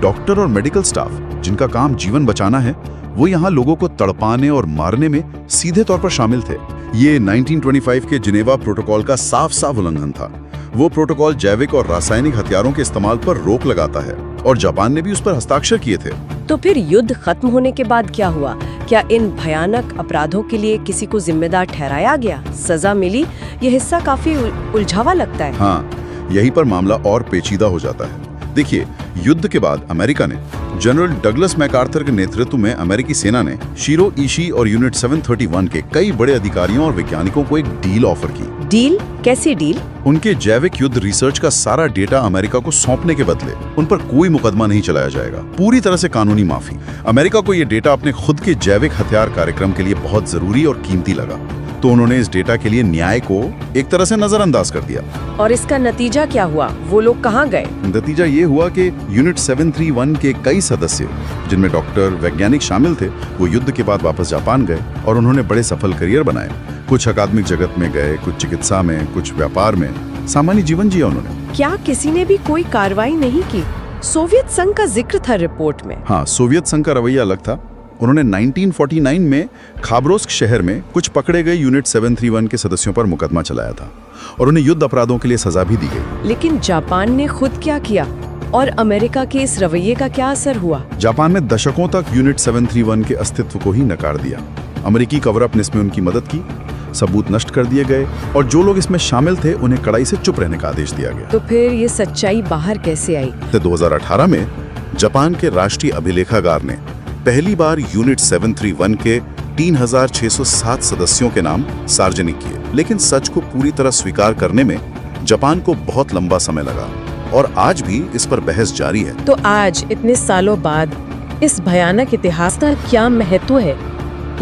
Doctor और medical staff जिनका काम जीवन बचाना है, वो यहाँ लोगों को तड़पाने और मारने में सीधे तौर पर शामिल थे। ये 1925 के जिनेवा प्रोटोकॉल का साफ साफ उल्लंघन था। वो प्रोटोकॉल जैविक और रासायनिक हथियारों के इस्तेमाल पर रोक लगाता है और जापान ने भी उस पर हस्ताक्षर किए थे। तो फिर युद्ध खत्म होने के बाद क्या हुआ? क्या इन भयानक अपराधों के लिए किसी को जिम्मेदार ठहराया गया, सजा मिली? यह हिस्सा काफी उलझावा लगता है। हाँ, यहीं पर मामला और पेचीदा हो जाता है। देखिए, युद्ध के बाद अमेरिका ने जनरल डगलस मैकार्थर के नेतृत्व में अमेरिकी सेना ने शिरो इशी और यूनिट 731 के कई बड़े अधिकारियों और वैज्ञानिकों को एक डील ऑफर की। डील? कैसी डील? उनके जैविक युद्ध रिसर्च का सारा डेटा अमेरिका को सौंपने के बदले उन पर कोई मुकदमा नहीं चलाया जाएगा। पूरी तरह से कानूनी माफी। अमेरिका को यह डेटा अपने खुद के जैविक हथियार कार्यक्रम के लिए बहुत जरूरी और कीमती लगा, तो उन्होंने इस डेटा के लिए न्याय को एक तरह से नजरअंदाज कर दिया। और इसका नतीजा क्या हुआ? वो लोग कहाँ गए? नतीजा ये हुआ कि यूनिट 731 के कई सदस्य, जिनमें डॉक्टर, वैज्ञानिक शामिल थे, वो युद्ध के बाद वापस जापान गए और उन्होंने बड़े सफल करियर बनाए। कुछ अकादमिक जगत में गए, कुछ चिकित्सा में, कुछ व्यापार में, सामान्य जीवन जिया उन्होंने। क्या किसी ने भी कोई कार्रवाई नहीं की? सोवियत संघ का जिक्र था रिपोर्ट में। हाँ, सोवियत संघ का रवैया अलग था। उन्होंने 1949 में खाबरोस्क शहर में कुछ पकड़े गए यूनिट 731 के सदस्यों पर मुकदमा चलाया था और उन्हें युद्ध अपराधों के लिए सजा भी दी गई। लेकिन जापान ने खुद क्या किया और अमेरिका के इस रवैये का क्या असर हुआ? जापान ने दशकों तक यूनिट 731 के अस्तित्व को ही नकार दिया। अमेरिकी कवरअप ने इसमें उनकी मदद की, सबूत नष्ट कर दिए गए और जो लोग इसमें शामिल थे उन्हें कड़ाई से चुप रहने का आदेश दिया गया। तो फिर ये सच्चाई बाहर कैसे आई? 2018 में जापान के राष्ट्रीय अभिलेखागार ने पहली बार यूनिट 731 के 3607 सदस्यों के नाम सार्वजनिक किए, लेकिन सच को पूरी तरह स्वीकार करने में जापान को बहुत लंबा समय लगा और आज भी इस पर बहस जारी है। तो आज इतने सालों बाद इस भयानक इतिहास का क्या महत्व है?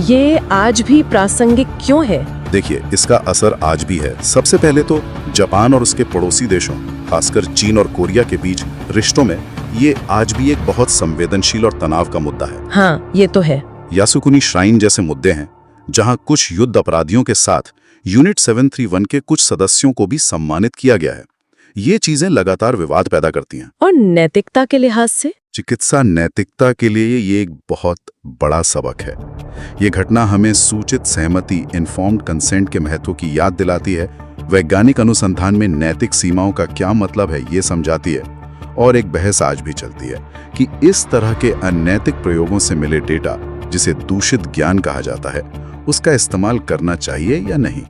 ये आज भी प्रासंगिक क्यों है? देखिए, इसका असर आज भी है। सबसे पहले तो जापान और उसके पड़ोसी देशों, खासकर चीन और कोरिया के बीच रिश्तों में ये आज भी एक बहुत संवेदनशील और तनाव का मुद्दा है। हाँ, ये तो है। यासुकुनी श्राइन जैसे मुद्दे हैं जहां कुछ युद्ध अपराधियों के साथ यूनिट 731 के कुछ सदस्यों को भी सम्मानित किया गया है। ये चीजें लगातार विवाद पैदा करती हैं। और नैतिकता के लिहाज से? चिकित्सा नैतिकता के लिए ये एक बहुत बड़ा सबक है। ये घटना हमें सूचित सहमति, इन्फॉर्म्ड कंसेंट के महत्व की याद दिलाती है, वैज्ञानिक अनुसंधान में नैतिक सीमाओं का क्या मतलब है ये समझाती है, और एक बहस आज भी चलती है कि इस तरह के अनैतिक प्रयोगों से मिले डेटा, जिसे दूषित ज्ञान कहा जाता है, उसका इस्तेमाल करना चाहिए या नहीं।